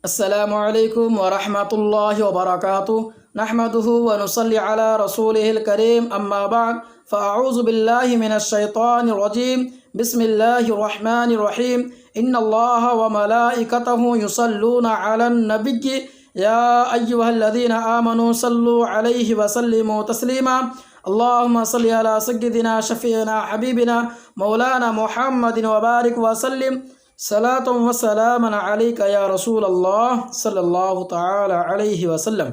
السلام علیکم ورحمۃ اللہ وبرکاتہ نحمده ونصلی علی رسوله الکریم اما بعد فاعوذ باللہ من الشیطان الرجیم بسم اللہ الرحمن الرحیم ان اللہ وملائکته یصلون علی النبی یا ایھا الذین آمنوا صلوا علیہ وسلموا تسلیما اللہم صلی علی سیدنا شفیعنا حبیبنا مولانا محمد وبارک وسلم صلاۃ و سلام علیک یا رسول اللہ صلی اللہ تعالی علیہ وسلم۔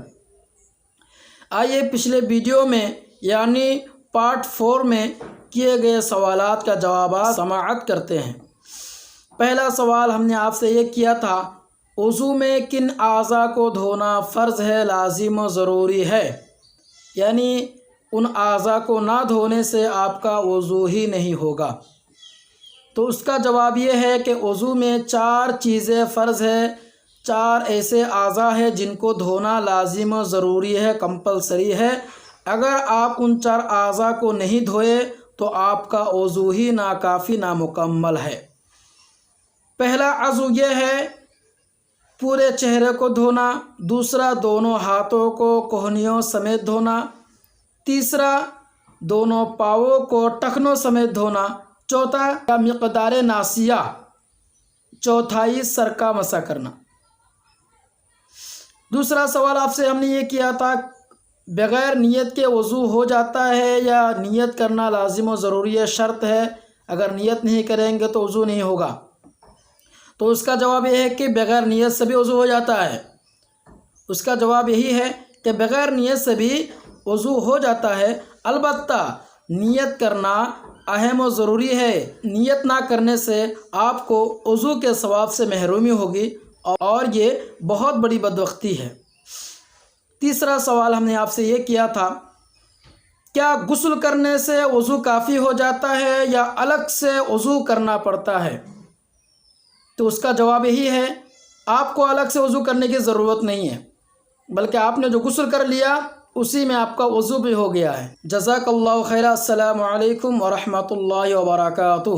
آئیے پچھلے ویڈیو میں یعنی پارٹ 4 میں کیے گئے سوالات کا جوابات سماعت کرتے ہیں۔ پہلا سوال ہم نے آپ سے یہ کیا تھا، وضو میں کن اعضاء کو دھونا فرض ہے، لازم و ضروری ہے؟ یعنی ان اعضاء کو نہ دھونے سے آپ کا وضو ہی نہیں ہوگا۔ تو اس کا جواب یہ ہے کہ وضو میں 4 چیزیں فرض ہے، 4 ایسے اعضاء ہیں جن کو دھونا لازم و ضروری ہے، کمپلسری ہے۔ اگر آپ ان 4 اعضاء کو نہیں دھوئے تو آپ کا وضو ہی ناکافی نامکمل ہے۔ پہلا عضو یہ ہے پورے چہرے کو دھونا، دوسرا دونوں ہاتھوں کو کوہنیوں سمیت دھونا، تیسرا دونوں پاؤں کو ٹخنوں سمیت دھونا، چوتھا مقدار ناسیہ، چوتھائی سر کا مسح کرنا۔ دوسرا سوال آپ سے ہم نے یہ کیا تھا، بغیر نیت کے وضو ہو جاتا ہے یا نیت کرنا لازم و ضروری ہے، شرط ہے، اگر نیت نہیں کریں گے تو وضو نہیں ہوگا؟ تو اس کا جواب یہ ہے کہ بغیر نیت سے بھی وضو ہو جاتا ہے۔ اس کا جواب یہی ہے کہ بغیر نیت سے بھی وضو ہو جاتا ہے، البتہ نیت کرنا اہم و ضروری ہے۔ نیت نہ کرنے سے آپ کو وضو کے ثواب سے محرومی ہوگی اور یہ بہت بڑی بدبختی ہے۔ تیسرا سوال ہم نے آپ سے یہ کیا تھا، کیا غسل کرنے سے وضو کافی ہو جاتا ہے یا الگ سے وضو کرنا پڑتا ہے؟ تو اس کا جواب یہی ہے، آپ کو الگ سے وضو کرنے کی ضرورت نہیں ہے، بلکہ آپ نے جو غسل کر لیا اسی میں آپ کا وضو بھی ہو گیا ہے۔ جزاک اللہ خیر۔ السلام علیکم ورحمۃ اللہ وبرکاتہ۔